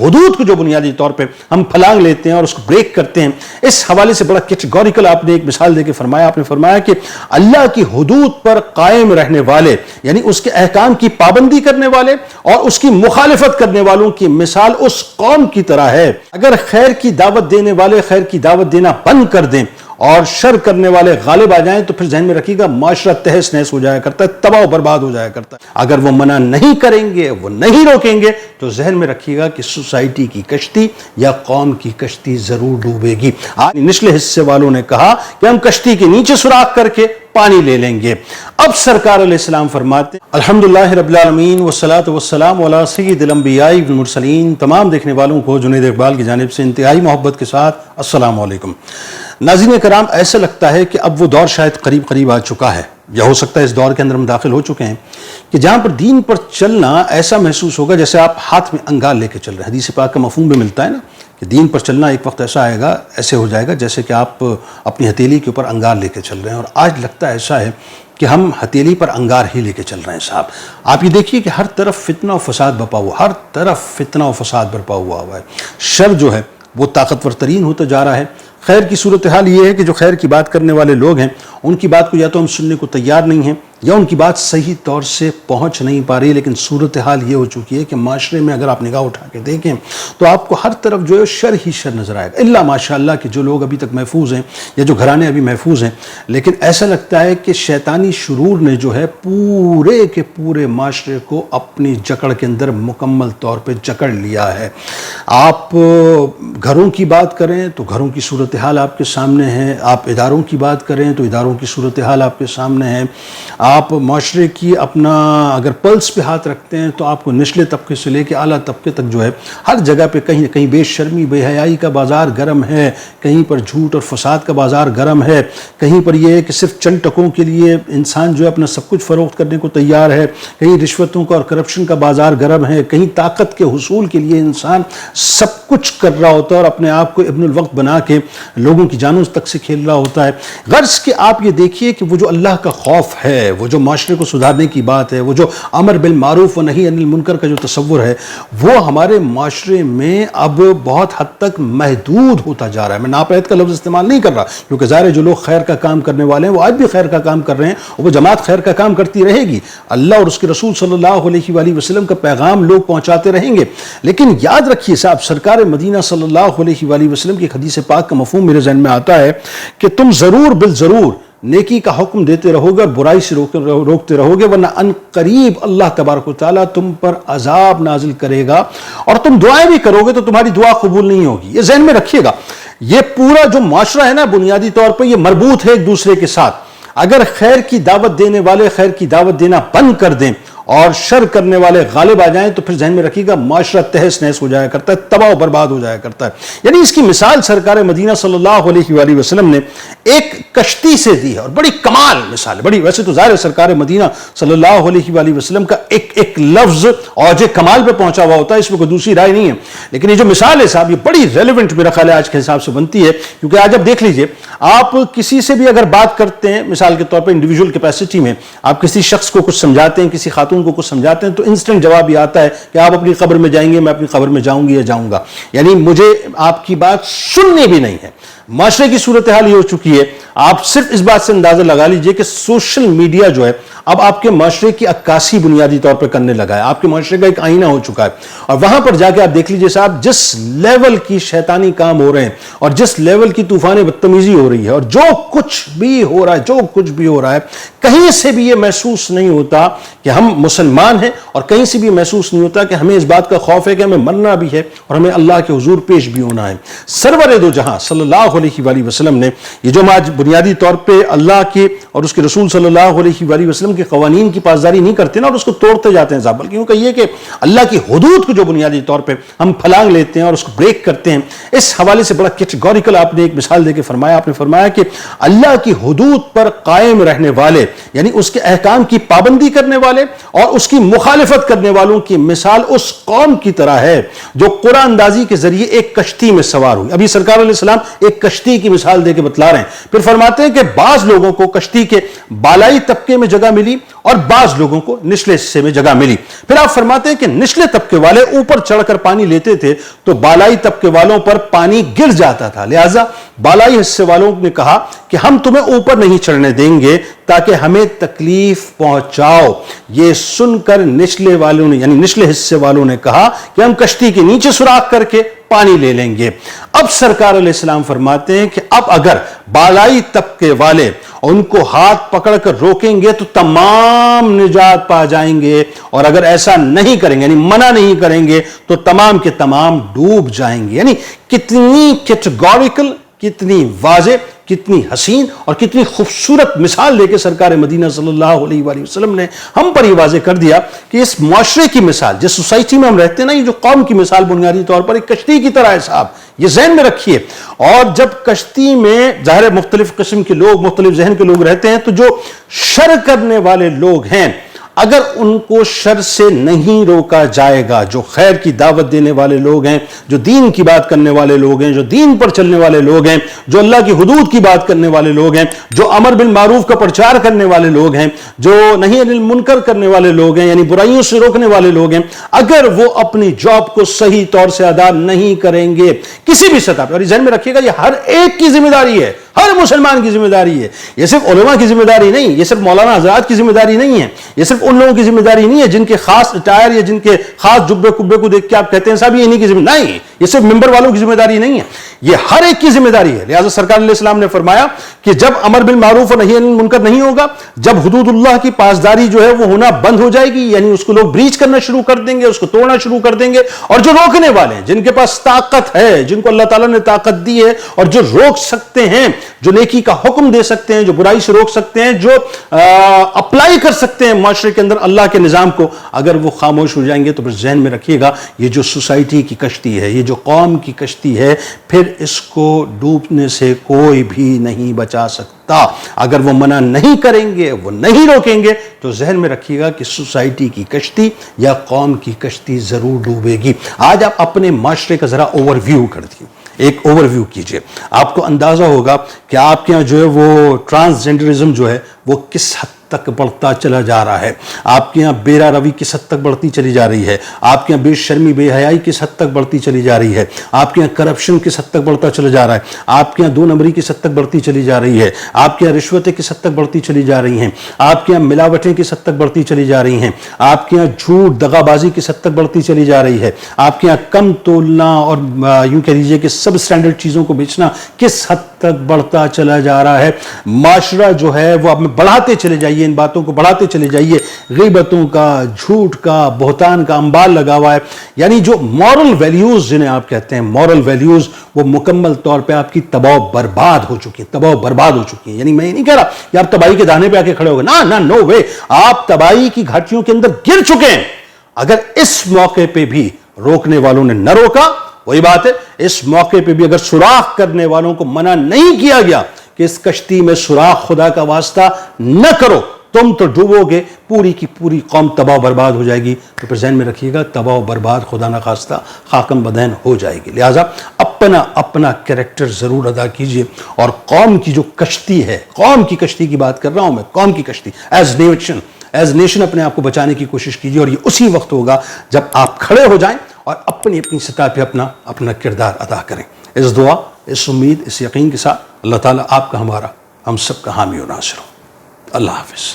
حدود کو جو بنیادی طور پہ ہم پھلانگ لیتے ہیں اور اس کو بریک کرتے ہیں، اس حوالے سے بڑا کیٹیگوریکل آپ نے ایک مثال دے کے فرمایا. آپ نے فرمایا کہ اللہ کی حدود پر قائم رہنے والے، یعنی اس کے احکام کی پابندی کرنے والے اور اس کی مخالفت کرنے والوں کی مثال اس قوم کی طرح ہے. اگر خیر کی دعوت دینے والے خیر کی دعوت دینا بند کر دیں اور شر کرنے والے غالب آ جائیں تو پھر ذہن میں رکھیے گا معاشرہ تہس نہس ہو جایا کرتا ہے، تباہ و برباد ہو جایا کرتا ہے. اگر وہ منع نہیں کریں گے، وہ نہیں روکیں گے تو ذہن میں رکھیے گا کہ سوسائٹی کی کشتی یا قوم کی کشتی ضرور ڈوبے گی. آج نچلے حصے والوں نے کہا کہ ہم کشتی کے نیچے سوراخ کر کے پانی لے لیں گے. اب سرکار علیہ السلام فرماتے ہیں الحمدللہ رب العالمین والصلاة والسلام علی سید الانبیاء والمرسلین. تمام دیکھنے والوں کو جنید اقبال کی جانب سے انتہائی محبت کے ساتھ السلام علیکم. ناظرین کرام، ایسا لگتا ہے کہ اب وہ دور شاید قریب قریب آ چکا ہے، یا ہو سکتا ہے اس دور کے اندر ہم داخل ہو چکے ہیں کہ جہاں پر دین پر چلنا ایسا محسوس ہوگا جیسے آپ ہاتھ میں انگار لے کے چل رہے ہیں. حدیث پاک کا مفہوم بھی ملتا ہے نا کہ دین پر چلنا ایک وقت ایسا آئے گا، ایسے ہو جائے گا جیسے کہ آپ اپنی ہتھیلی کے اوپر انگار لے کے چل رہے ہیں. اور آج لگتا ایسا ہے کہ ہم ہتھیلی پر انگار ہی لے کے چل رہے ہیں. صاحب آپ یہ دیکھیے کہ ہر طرف فتنہ و فساد بپا ہوا، ہر طرف فتنہ و فساد برپا ہوا ہے. شر جو ہے وہ طاقتور ترین ہوتا جا رہا ہے. خیر کی صورتحال یہ ہے کہ جو خیر کی بات کرنے والے لوگ ہیں ان کی بات کو یا تو ہم سننے کو تیار نہیں ہیں یا ان کی بات صحیح طور سے پہنچ نہیں پا رہی. لیکن صورتحال یہ ہو چکی ہے کہ معاشرے میں اگر آپ نگاہ اٹھا کے دیکھیں تو آپ کو ہر طرف جو ہے شر ہی شر نظر آئے گا، الا ماشاءاللہ کہ جو لوگ ابھی تک محفوظ ہیں یا جو گھرانے ابھی محفوظ ہیں. لیکن ایسا لگتا ہے کہ شیطانی شرور نے جو ہے پورے کے پورے معاشرے کو اپنی جکڑ کے اندر مکمل طور پہ جکڑ لیا ہے. آپ گھروں کی بات کریں تو گھروں کی صورتحال آپ کے سامنے ہے، آپ اداروں کی بات کریں تو اداروں کی صورتحال آپ کے سامنے ہے. آپ معاشرے کی اپنا اگر پلس پہ ہاتھ رکھتے ہیں تو آپ کو نچلے طبقے سے لے کے اعلیٰ طبقے تک جو ہے ہر جگہ پہ کہیں نہ کہیں بے شرمی بے حیائی کا بازار گرم ہے، کہیں پر جھوٹ اور فساد کا بازار گرم ہے، کہیں پر یہ ہے کہ صرف چند ٹکوں کے لیے انسان جو ہے اپنا سب کچھ فروخت کرنے کو تیار ہے، کہیں رشوتوں کا اور کرپشن کا بازار گرم ہے، کہیں طاقت کے حصول کے لیے انسان سب کچھ کر رہا ہوتا ہے اور اپنے آپ کو ابن الوقت بنا کے لوگوں کی جانوں تک سے کھیل رہا ہوتا ہے. غرض کہ آپ یہ دیکھیے کہ وہ جو اللہ کا خوف ہے، وہ جو معاشرے کو سدھارنے کی بات ہے، وہ جو امر بالمعروف و نہی عن المنکر کا جو تصور ہے، وہ ہمارے معاشرے میں اب بہت حد تک محدود ہوتا جا رہا ہے. میں ناپید کا لفظ استعمال نہیں کر رہا کیونکہ ظاہر ہے جو لوگ خیر کا کام کرنے والے ہیں وہ آج بھی خیر کا کام کر رہے ہیں اور وہ جماعت خیر کا کام کرتی رہے گی. اللہ اور اس کے رسول صلی اللہ علیہ وآلہ وسلم کا پیغام لوگ پہنچاتے رہیں گے. لیکن یاد رکھیے صاحب، سرکار مدینہ صلی اللہ علیہ وآلہ وسلم کی حدیث پاک کا مفہوم میرے ذہن میں آتا ہے کہ تم ضرور بالضرور نیکی کا حکم دیتے رہو گے اور برائی سے روکتے رہو گے، ورنہ ان قریب اللہ تبارک و تعالیٰ تم پر عذاب نازل کرے گا. اور تم دعائیں بھی کرو گے تو تمہاری دعا قبول نہیں ہوگی. یہ ذہن میں رکھیے گا. یہ پورا جو معاشرہ ہے نا بنیادی طور پر یہ مربوط ہے ایک دوسرے کے ساتھ. اگر خیر کی دعوت دینے والے خیر کی دعوت دینا بند کر دیں اور شر کرنے والے غالب آ جائیں تو پھر ذہن میں رکھیے گا معاشرہ تہس نہس ہو جایا کرتا ہے، تباہ و برباد ہو جایا کرتا ہے. یعنی اس کی مثال سرکار مدینہ صلی اللہ علیہ وآلہ وسلم نے ایک کشتی سے دی ہے اور بڑی کمال مثال ہے. بڑی ویسے تو ظاہر ہے سرکار مدینہ صلی اللہ علیہ وآلہ وسلم کا ایک لفظ اوج کمال پہ پہنچا ہوا ہوتا ہے، اس میں کوئی دوسری رائے نہیں ہے. لیکن یہ جو مثال ہے صاحب یہ بڑی ریلیونٹ میرا خیال ہے آج کے حساب سے بنتی ہے. کیونکہ آج اب دیکھ لیجئے، آپ کسی سے بھی اگر بات کرتے ہیں مثال کے طور پر انڈیویجول کیپیسٹی میں، آپ کسی شخص کو کچھ سمجھاتے ہیں، کسی خاتون کو کچھ سمجھاتے ہیں تو انسٹنٹ جواب یہ آتا ہے کہ آپ اپنی قبر میں جائیں گے، میں اپنی قبر میں جاؤں گی یا جاؤں گا. یعنی مجھے آپ کی بات سننی بھی نہیں ہے. معاشرے کی صورتحال یہ ہو چکی ہے. آپ صرف اس بات سے اندازہ لگا لیجئے کہ سوشل میڈیا جو ہے اب آپ کے معاشرے کی عکاسی بنیادی طور پر کرنے لگا ہے. آپ کے معاشرے کا ایک آئینہ ہو چکا ہے اور وہاں پر جا کے آپ دیکھ لیجئے صاحب جس لیول کی شیطانی کام ہو رہے ہیں اور جس لیول کی طوفان بدتمیزی ہو رہی ہے اور جو کچھ بھی ہو رہا ہے کہیں سے بھی یہ محسوس نہیں ہوتا کہ ہم مسلمان ہیں اور کہیں سے بھی محسوس نہیں ہوتا کہ ہمیں اس بات کا خوف ہے کہ ہمیں مرنا بھی ہے اور ہمیں اللہ کے حضور پیش بھی ہونا ہے. سرور دو جہاں صلی اللہ علیہ وآلہ وسلم نے یہ جو آج بنیادی طور پہ اللہ کے اور اس کے رسول صلی اللہ علیہ وآلہ وسلم کے قوانین کی پاسداری نہیں کرتے نا اور اس کو توڑتے جاتے ہیں صاحب، بلکہ یہ کہ اللہ کی حدود کو جو بنیادی طور پہ ہم پھلانگ لیتے ہیں اور اس کو بریک کرتے ہیں. اس حوالے سے بڑا کیٹیگوریکل آپ نے ایک مثال دے کے فرمایا. آپ نے فرمایا کہ اللہ کی حدود پر قائم رہنے والے، یعنی اس کے احکام کی پابندی کرنے والے اور اس کی مخالفت کرنے والوں کی مثال اس قوم کی طرح ہے جو قرآن اندازی کے ذریعے ایک کشتی میں سوار ہوئی. ابھی سرکار علیہ السلام ایک کشتی کی مثال دے کے بتلا رہے ہیں. پھر فرماتے ہیں کہ بعض لوگوں کو کشتی کے بالائی طبقے میں جگہ ملی اور بعض لوگوں کو نچلے حصے میں جگہ ملی۔ پھر آپ فرماتے ہیں کہ نچلے طبقے والے اوپر چڑھ کر پانی لیتے تھے تو بالائی طبقے والوں پر پانی گر جاتا تھا، لہٰذا بالائی حصے والوں نے کہا کہ ہم تمہیں اوپر نہیں چڑھنے دیں گے تاکہ ہمیں تکلیف پہنچاؤ۔ یہ سن کر نچلے والوں نے، یعنی نچلے حصے والوں نے کہا کہ ہم کشتی کے نیچے سوراخ کر کے پانی لے لیں گے۔ اب سرکار علیہ السلام فرماتے ہیں کہ اب اگر بالائی طبقے والے ان کو ہاتھ پکڑ کر روکیں گے تو تمام نجات پا جائیں گے، اور اگر ایسا نہیں کریں گے، یعنی منع نہیں کریں گے، تو تمام کے تمام ڈوب جائیں گے۔ یعنی کتنی کیٹیگوریکل، کتنی واضح، کتنی حسین اور کتنی خوبصورت مثال دے کے سرکار مدینہ صلی اللہ علیہ وآلہ وسلم نے ہم پر یہ واضح کر دیا کہ اس معاشرے کی مثال، جس سوسائٹی میں ہم رہتے ہیں نا، یہ جو قوم کی مثال بنیادی طور پر ایک کشتی کی طرح ہے صاحب، یہ ذہن میں رکھیے۔ اور جب کشتی میں ظاہر مختلف قسم کے لوگ، مختلف ذہن کے لوگ رہتے ہیں، تو جو شر کرنے والے لوگ ہیں اگر ان کو شر سے نہیں روکا جائے گا، جو خیر کی دعوت دینے والے لوگ ہیں، جو دین کی بات کرنے والے لوگ ہیں، جو دین پر چلنے والے لوگ ہیں، جو اللہ کی حدود کی بات کرنے والے لوگ ہیں، جو امر بالمعروف کا پرچار کرنے والے لوگ ہیں، جو نہی عن المنکر کرنے والے لوگ ہیں، یعنی برائیوں سے روکنے والے لوگ ہیں، اگر وہ اپنی جاب کو صحیح طور سے ادا نہیں کریں گے کسی بھی سطح پر، اور ذہن میں رکھیے گا یہ ہر ایک کی ذمہ داری ہے، ہر مسلمان کی ذمہ داری ہے، یہ صرف علماء کی ذمہ داری نہیں، یہ صرف مولانا حضرات کی ذمہ داری نہیں ہے، یہ صرف ان لوگوں کی ذمہ داری نہیں ہے جن کے خاص اٹائر یا جن کے خاص جبے کبے کو دیکھ کے آپ کہتے ہیں صاحب یہ انہی کی ذمہ داری نہیں، یہ صرف ممبر والوں کی ذمہ داری نہیں ہے، یہ ہر ایک کی ذمہ داری ہے۔ لہٰذا سرکار علیہ السلام نے فرمایا کہ جب امر بالمعروف اور نہی عن المنکر نہیں ہوگا، جب حدود اللہ کی پاسداری جو ہے وہ ہونا بند ہو جائے گی، یعنی اس کو لوگ بریچ کرنا شروع کر دیں گے، اس کو توڑنا شروع کر دیں گے، اور جو روکنے والے ہیں، جن کے پاس طاقت ہے، جن کو اللہ تعالیٰ نے طاقت دی ہے اور جو روک سکتے ہیں، جو نیکی کا حکم دے سکتے ہیں، جو برائی سے روک سکتے ہیں، جو اپلائی کر سکتے ہیں معاشرے کے اندر اللہ کے نظام کو، اگر وہ خاموش ہو جائیں گے تو پھر ذہن میں رکھیے گا یہ جو سوسائٹی کی کشتی ہے، یہ جو قوم کی کشتی ہے، پھر اس کو ڈوبنے سے کوئی بھی نہیں بچا سکتا۔ اگر وہ منع نہیں کریں گے، وہ نہیں روکیں گے، تو ذہن میں رکھیے گا کہ سوسائٹی کی کشتی یا قوم کی کشتی ضرور ڈوبے گی۔ آج آپ اپنے معاشرے کا ذرا اوور ویو کر دیجیے، ایک اوور ویو کیجئے، آپ کو اندازہ ہوگا کہ آپ کے یہاں جو ہے وہ ٹرانسجنڈرزم جو ہے وہ کس حد تک بڑھتا چلا جا رہا ہے، آپ کے یہاں بیرا روی کس حد تک بڑھتی چلی جا رہی ہے، آپ کے یہاں بے شرمی بے حیائی کس حد تک بڑھتی چلی جا رہی ہے، آپ کے یہاں کرپشن کس حد تک بڑھتا چلا جا رہا ہے، آپ کے یہاں دو نمبری کس حد تک بڑھتی چلی جا رہی ہے، آپ کے یہاں رشوتیں کس حد تک بڑھتی چلی جا رہی ہیں، آپ کے یہاں ملاوٹیں کس حد تک بڑھتی چلی جا رہی ہیں، آپ کے یہاں جھوٹ دغا بازی کس حد تک بڑھتی چلی جا رہی ہے، آپ کے یہاں کم تولنا اور یوں کہہ لیجیے کہ سب اسٹینڈرڈ چیزوں کو بیچنا کس حد تک بڑھتا چلا جا رہا ہے۔ معاشرہ جو ہے وہ آپ میں بڑھاتے چلے جائیے، ان باتوں کو بڑھاتے چلے جائیے، غیبتوں کا، جھوٹ کا، بہتان کا انبار لگا ہوا ہے، یعنی جو مورل ویلیوز جنہیں آپ کہتے ہیں، مورل ویلیوز، وہ مکمل طور پہ آپ کی تباہ و برباد ہو چکی ہیں، تباہ و برباد ہو چکی ہیں۔ یعنی میں یہ نہیں کہہ رہا کہ آپ تباہی کے دانے پہ آ کے کھڑے ہو گئے، نہ نو وے، آپ تباہی کی گھاٹیوں کے اندر گر چکے ہیں۔ اگر اس موقع پہ بھی روکنے والوں نے نہ روکا، وہی بات ہے، اس موقع پہ بھی اگر سوراخ کرنے والوں کو منع نہیں کیا گیا کہ اس کشتی میں سوراخ خدا کا واسطہ نہ کرو، تم تو ڈوبو گے، پوری کی پوری قوم تباہ و برباد ہو جائے گی، تو پھر ذہن میں رکھیے گا تباہ و برباد خدا نہ خواستہ خاکم بدین ہو جائے گی۔ لہٰذا اپنا کریکٹر ضرور ادا کیجئے، اور قوم کی جو کشتی ہے، قوم کی کشتی کی بات کر رہا ہوں میں، قوم کی کشتی ایز نیشن اپنے آپ کو بچانے کی کوشش کیجئے، اور یہ اسی وقت ہوگا جب آپ کھڑے ہو جائیں اور اپنی سطح پہ اپنا کردار ادا کریں۔ اس دعا، اس امید، اس یقین کے ساتھ اللہ تعالیٰ آپ کا، ہمارا، ہم سب کا حامی و ناصر ہو۔ اللہ حافظ۔